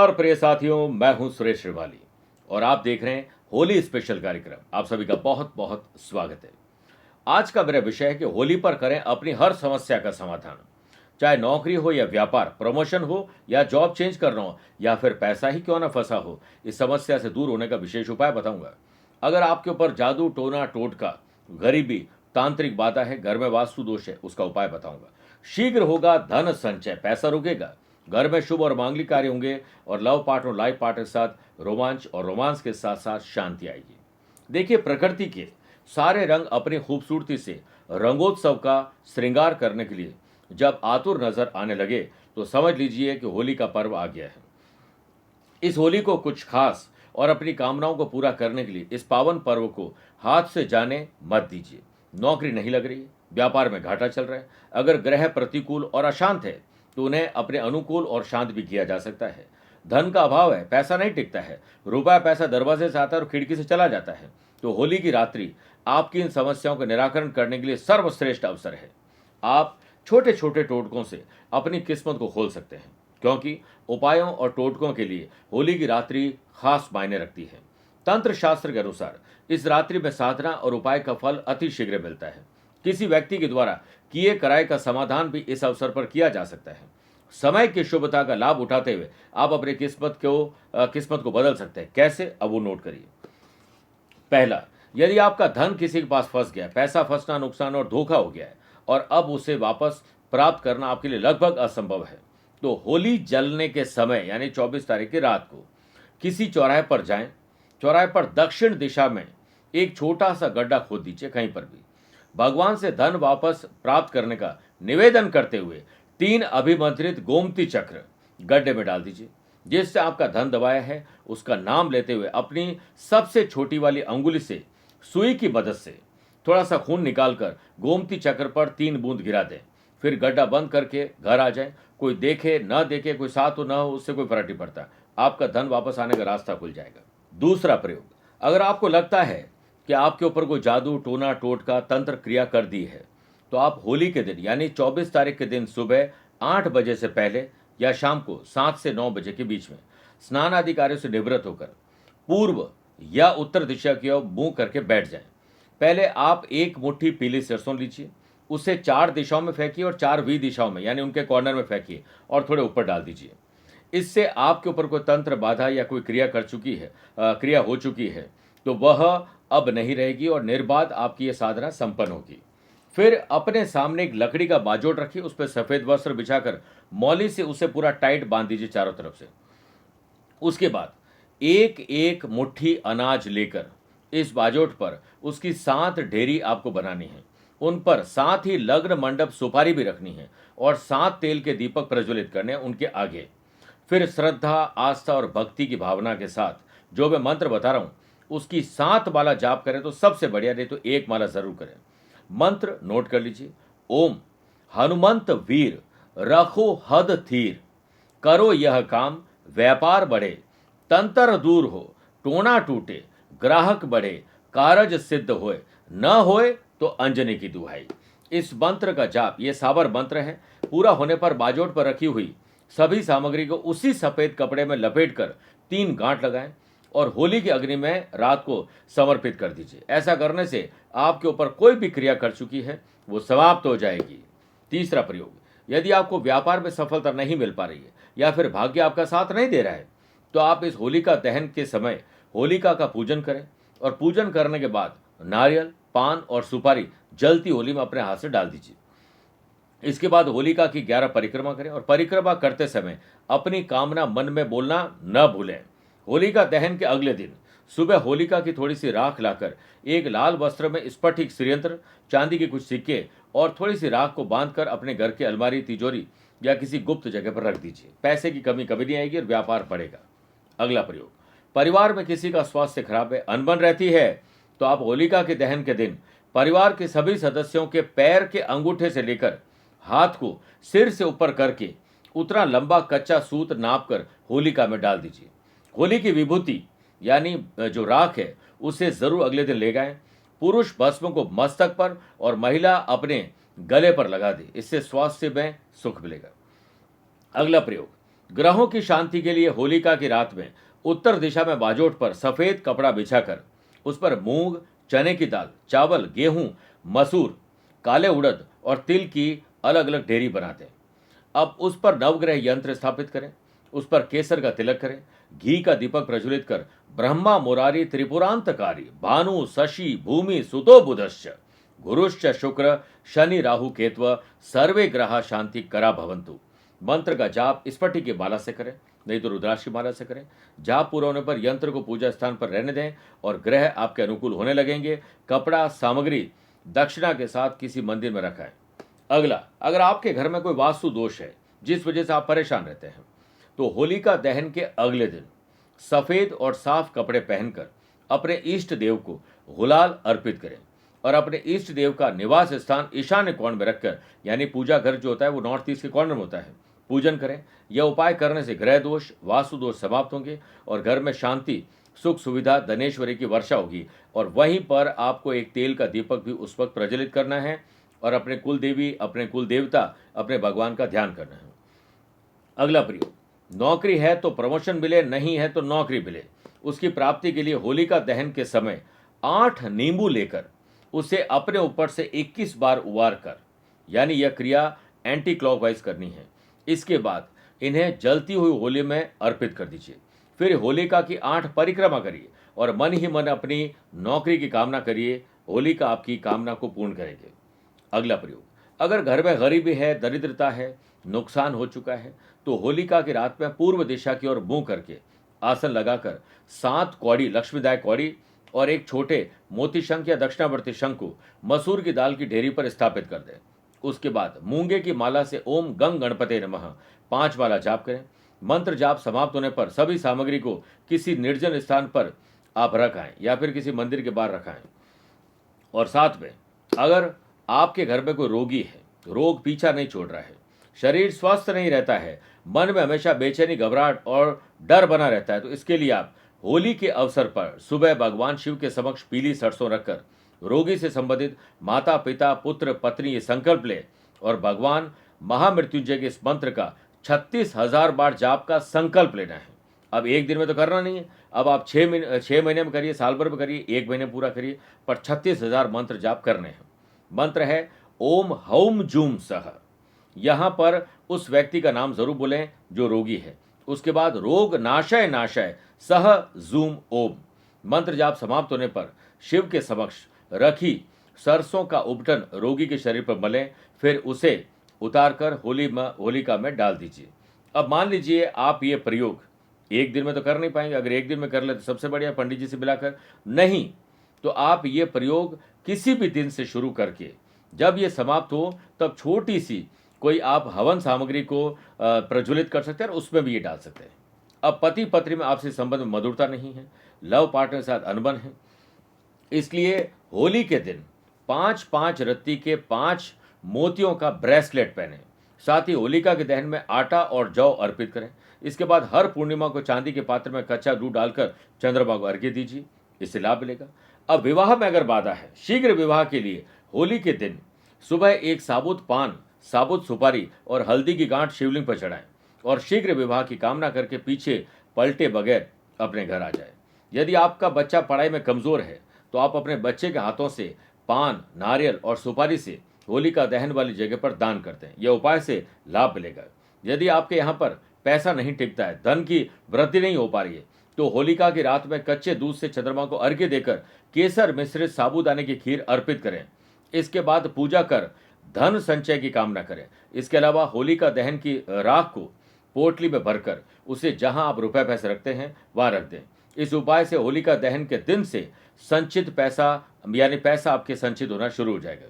नमस्कार प्रिय साथियों, मैं हूं सुरेश श्रिवाली और आप देख रहे हैं होली स्पेशल कार्यक्रम। आप सभी का बहुत बहुत स्वागत है। आज का मेरा विषय है कि होली पर करें अपनी हर समस्या का समाधान। चाहे नौकरी हो या व्यापार, प्रमोशन हो या जॉब चेंज करना हो या फिर पैसा ही क्यों ना फंसा हो, इस समस्या से दूर होने का विशेष उपाय बताऊंगा। अगर आपके ऊपर जादू, टोना, टोटका, गरीबी, तांत्रिक बाधा है, घर में वास्तु दोष है, उसका उपाय बताऊंगा। शीघ्र होगा धन संचय, पैसा रुकेगा, घर में शुभ और मांगलिक कार्य होंगे और लव पार्टनर और लाइफ पार्टनर के साथ रोमांच और रोमांस के साथ साथ शांति आएगी। देखिए, प्रकृति के सारे रंग अपनी खूबसूरती से रंगोत्सव का श्रृंगार करने के लिए जब आतुर नजर आने लगे तो समझ लीजिए कि होली का पर्व आ गया है। इस होली को कुछ खास और अपनी कामनाओं को पूरा करने के लिए इस पावन पर्व को हाथ से जाने मत दीजिए। नौकरी नहीं लग रही है, व्यापार में घाटा चल रहा है, अगर ग्रह प्रतिकूल और अशांत है तो उन्हें अपने अनुकूल और शांत भी किया जा सकता है। धन का अभाव है, पैसा नहीं टिकता है, रुपया पैसा दरवाजे से आता है और खिड़की से चला जाता है, तो होली की रात्रि आपकी इन समस्याओं का निराकरण करने के लिए सर्वश्रेष्ठ अवसर है। आप छोटे छोटे टोटकों से अपनी किस्मत को खोल सकते हैं, क्योंकि उपायों और टोटकों के लिए होली की रात्रि खास मायने रखती है। तंत्र शास्त्र के अनुसार इस रात्रि में साधना और उपाय का फल अति शीघ्र मिलता है। किसी व्यक्ति के द्वारा किए कराए का समाधान भी इस अवसर पर किया जा सकता है। समय की शुभता का लाभ उठाते हुए आप अपनी किस्मत को बदल सकते हैं। कैसे, अब वो नोट करिए। पहला, यदि आपका धन किसी के पास फंस गया, पैसा फंसना, नुकसान और धोखा हो गया है और अब उसे वापस प्राप्त करना आपके लिए लगभग असंभव है, तो होली जलने के समय यानी 24 तारीख की रात को किसी चौराहे पर जाएं। चौराहे पर दक्षिण दिशा में एक छोटा सा गड्ढा खोद दीजिए, कहीं पर भी। भगवान से धन वापस प्राप्त करने का निवेदन करते हुए 3 अभिमंत्रित गोमती चक्र गड्ढे में डाल दीजिए। जिससे आपका धन दबाया है उसका नाम लेते हुए अपनी सबसे छोटी वाली अंगुली से सुई की मदद से थोड़ा सा खून निकालकर गोमती चक्र पर 3 बूंद गिरा दें। फिर गड्ढा बंद करके घर आ जाएं। कोई देखे न देखे, कोई साथ हो न हो, उससे कोई फर्क नहीं पड़ता, आपका धन वापस आने का रास्ता खुल जाएगा। दूसरा प्रयोग, अगर आपको लगता है कि आपके ऊपर कोई जादू, टोना, टोटका, तंत्र क्रिया कर दी है, तो आप होली के दिन यानी 24 तारीख के दिन सुबह 8 बजे से पहले या शाम को 7 से 9 बजे के बीच में स्नान आदि कार्यों से निवृत्त होकर पूर्व या उत्तर दिशा की ओर मुंह करके बैठ जाएं। पहले आप एक मुट्ठी पीली सरसों लीजिए, उसे 4 दिशाओं में फेंकिए और 4 वी दिशाओं में यानी उनके कॉर्नर में फेंकिए और थोड़े ऊपर डाल दीजिए। इससे आपके ऊपर कोई तंत्र बाधा या कोई क्रिया हो चुकी है तो वह अब नहीं रहेगी और निर्बाध आपकी यह साधना संपन्न होगी। फिर अपने सामने एक लकड़ी का बाजोट रखिए, उस पर सफेद वस्त्र बिछाकर मौली से उसे पूरा टाइट बांध दीजिए चारों तरफ से। उसके बाद एक एक मुट्ठी अनाज लेकर इस बाजोट पर उसकी 7 ढेरी आपको बनानी है। उन पर साथ ही लग्न मंडप सुपारी भी रखनी है और 7 तेल के दीपक प्रज्वलित करने हैं उनके आगे। फिर श्रद्धा, आस्था और भक्ति की भावना के साथ जो मैं मंत्र बता रहा हूं उसकी 7 माला जाप करें तो सबसे बढ़िया, नहीं तो 1 माला जरूर करें। मंत्र नोट कर लीजिए। ओम हनुमंत वीर रखो हद थीर, करो यह काम व्यापार बढ़े, तंत्र दूर हो टोना टूटे, ग्राहक बढ़े कारज सिद्ध होए, न होए तो अंजनी की दुहाई। इस मंत्र का जाप, ये साबर मंत्र है। पूरा होने पर बाजोट पर रखी हुई सभी सामग्री को उसी सफेद कपड़े में लपेटकर 3 गांठ लगाएं और होली की अग्नि में रात को समर्पित कर दीजिए। ऐसा करने से आपके ऊपर कोई भी क्रिया कर चुकी है वो समाप्त हो जाएगी। तीसरा प्रयोग, यदि आपको व्यापार में सफलता नहीं मिल पा रही है या फिर भाग्य आपका साथ नहीं दे रहा है तो आप इस होलिका दहन के समय होलिका का पूजन करें और पूजन करने के बाद नारियल, पान और सुपारी जलती होली में अपने हाथ से डाल दीजिए। इसके बाद होलिका की 11 परिक्रमा करें और परिक्रमा करते समय अपनी कामना मन में बोलना न भूलें। होलिका दहन के अगले दिन सुबह होलिका की थोड़ी सी राख लाकर एक लाल वस्त्र में स्फटिक श्रीयंत्र, चांदी के कुछ सिक्के और थोड़ी सी राख को बांधकर अपने घर की अलमारी, तिजोरी या किसी गुप्त जगह पर रख दीजिए। पैसे की कमी कभी नहीं आएगी और व्यापार बढ़ेगा। अगला प्रयोग, परिवार में किसी का स्वास्थ्य खराब है, अनबन रहती है, तो आप होलिका के दहन के दिन परिवार के सभी सदस्यों के पैर के अंगूठे से लेकर हाथ को सिर से ऊपर करके उतना लंबा कच्चा सूत नापकर होलिका में डाल दीजिए। होली की विभूति यानी जो राख है उसे जरूर अगले दिन ले जाएं। पुरुष भस्म को मस्तक पर और महिला अपने गले पर लगा दे, इससे स्वास्थ्य में सुख मिलेगा। अगला प्रयोग, ग्रहों की शांति के लिए होलिका की रात में उत्तर दिशा में बाजोट पर सफेद कपड़ा बिछाकर उस पर मूंग, चने की दाल, चावल, गेहूं, मसूर, काले उड़द और तिल की अलग अलग ढेरी बनाते हैं। अब उस पर नवग्रह यंत्र स्थापित करें, उस पर केसर का तिलक करें, घी का दीपक प्रज्वलित कर ब्रह्मा मुरारी त्रिपुरांतकारी भानु शशि भूमि सुतो बुधश्च गुरुश्च शुक्र शनि राहु केतव सर्वे ग्रह शांति करा भवंतु मंत्र का जाप स्फटिक की माला से करें, नहीं तो रुद्राक्ष की माला से करें। जाप पूरा होने पर यंत्र को पूजा स्थान पर रहने दें और ग्रह आपके अनुकूल होने लगेंगे। कपड़ा सामग्री दक्षिणा के साथ किसी मंदिर में रखाएं। अगला, अगर आपके घर में कोई वास्तु दोष है जिस वजह से आप परेशान रहते हैं, तो होलिका दहन के अगले दिन सफेद और साफ कपड़े पहनकर अपने इष्ट देव को गुलाल अर्पित करें और अपने इष्ट देव का निवास स्थान ईशान्य कोण में रखकर, यानी पूजा घर जो होता है वो नॉर्थ ईस्ट के कॉर्नर में होता है, पूजन करें। यह उपाय करने से ग्रह दोष, वास्तु दोष समाप्त होंगे और घर में शांति, सुख, सुविधा, धनेश्वरी की वर्षा होगी। और वहीं पर आपको एक तेल का दीपक भी उस वक्त प्रज्वलित करना है और अपने कुल देवी, अपने कुल देवता, अपने भगवान का ध्यान करना है। अगला प्रयोग, नौकरी है तो प्रमोशन मिले, नहीं है तो नौकरी मिले, उसकी प्राप्ति के लिए होलिका दहन के समय 8 नींबू लेकर उसे अपने ऊपर से 21 बार उबार कर, यानी यह क्रिया एंटी क्लॉकवाइज करनी है। इसके बाद इन्हें जलती हुई होली में अर्पित कर दीजिए। फिर होलिका की 8 परिक्रमा करिए और मन ही मन अपनी नौकरी की कामना करिए। होलिका आपकी कामना को पूर्ण करेंगे। अगला प्रयोग, अगर घर में गरीबी है, दरिद्रता है, नुकसान हो चुका है, तो होलिका की रात में पूर्व दिशा की ओर मुंह करके आसन लगाकर 7 कौड़ी लक्ष्मीदायक कौड़ी और एक छोटे मोती शंख या दक्षिणावर्ती शंख को मसूर की दाल की ढेरी पर स्थापित कर दें। उसके बाद मूंगे की माला से ओम गंग गणपते नमः 5 माला जाप करें। मंत्र जाप समाप्त होने पर सभी सामग्री को किसी निर्जन स्थान पर आप रखाएं या फिर किसी मंदिर के बाहर रखाएं। और साथ में, अगर आपके घर में कोई रोगी है, रोग पीछा नहीं छोड़ रहा है, शरीर स्वस्थ नहीं रहता है, मन में हमेशा बेचैनी, घबराहट और डर बना रहता है, तो इसके लिए आप होली के अवसर पर सुबह भगवान शिव के समक्ष पीली सरसों रखकर रोगी से संबंधित माता, पिता, पुत्र, पत्नी ये संकल्प ले और भगवान महामृत्युंजय के इस मंत्र का 36,000 बार जाप का संकल्प लेना है। अब एक दिन में तो करना नहीं है, अब आप 6 महीने में करिए, साल भर में करिए, 1 महीने पूरा करिए, पर 36,000 मंत्र जाप करने हैं। मंत्र है ओम हौम जूम सह। यहां पर उस व्यक्ति का नाम जरूर बोलें जो रोगी है। उसके बाद रोग नाशय नाशय सह जूम ओम। मंत्र जाप समाप्त होने पर शिव के समक्ष रखी सरसों का उपटन रोगी के शरीर पर मलें, फिर उसे उतारकर होलिका में डाल दीजिए। अब मान लीजिए आप ये प्रयोग एक दिन में तो कर नहीं पाएंगे, अगर एक दिन में कर ले तो सबसे बढ़िया, पंडित जी से मिलाकर, नहीं तो आप ये प्रयोग किसी भी दिन से शुरू करके जब ये समाप्त हो तब छोटी सी कोई आप हवन सामग्री को प्रज्वलित कर सकते हैं और उसमें भी ये डाल सकते हैं। अब पति पत्नी में आपसी संबंध में मधुरता नहीं है, लव पार्टनर के साथ अनबन है, इसलिए होली के दिन 5-5 रत्ती के 5 मोतियों का ब्रेसलेट पहने। साथ ही होलिका के दहन में आटा और जौ अर्पित करें। इसके बाद हर पूर्णिमा को चांदी के पात्र में कच्चा दूध डालकर चंद्रमा को अर्घ्य दीजिए, इससे लाभ मिलेगा। अब विवाह में अगर बाधा है, शीघ्र विवाह के लिए होली के दिन सुबह एक साबुत पान, साबुत सुपारी और हल्दी की गांठ शिवलिंग पर चढ़ाएं और शीघ्र विवाह की कामना करके पीछे पलटे बगैर अपने घर आ जाए। यदि आपका बच्चा पढ़ाई में कमजोर है तो आप अपने बच्चे के हाथों से पान, नारियल और सुपारी से होलिका दहन वाली जगह पर दान करते हैं। यह उपाय से लाभ मिलेगा। यदि आपके यहाँ पर पैसा नहीं टिकता है, धन की वृद्धि नहीं हो पा रही है, तो होलिका की रात में कच्चे दूध से चंद्रमा को अर्घ्य देकर केसर मिश्रित साबूदाने की खीर अर्पित करें। इसके बाद पूजा कर धन संचय की कामना करें। इसके अलावा होलिका दहन की राख को पोटली में भरकर उसे जहां आप रुपए पैसे रखते हैं वहां रख दें। इस उपाय से होलिका दहन के दिन से संचित पैसा, यानी पैसा आपके संचित होना शुरू हो जाएगा।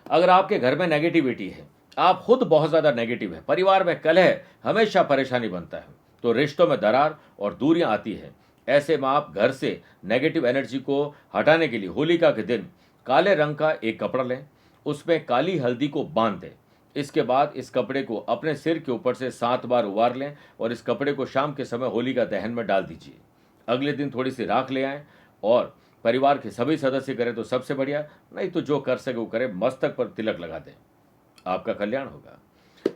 अगर आपके घर में नेगेटिविटी है, आप खुद बहुत ज्यादा नेगेटिव है, परिवार में कलह हमेशा परेशानी बनता है, तो रिश्तों में दरार और दूरियां आती है, ऐसे में आप घर से नेगेटिव एनर्जी को हटाने के लिए होलिका के दिन काले रंग का एक कपड़ा लें, उसमें काली हल्दी को बांध दें। इसके बाद इस कपड़े को अपने सिर के ऊपर से 7 बार उबार लें और इस कपड़े को शाम के समय होलिका दहन में डाल दीजिए। अगले दिन थोड़ी सी राख ले आएं और परिवार के सभी सदस्य करें तो सबसे बढ़िया, नहीं तो जो कर सके वो करें, मस्तक पर तिलक लगा दें, आपका कल्याण होगा।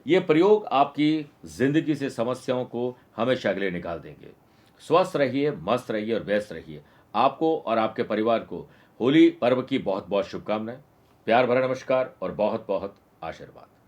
ये प्रयोग आपकी जिंदगी से समस्याओं को हमेशा के लिए निकाल देंगे। स्वस्थ रहिए, मस्त रहिए और व्यस्त रहिए। आपको और आपके परिवार को होली पर्व की बहुत बहुत शुभकामनाएं, प्यार भरा नमस्कार और बहुत बहुत आशीर्वाद।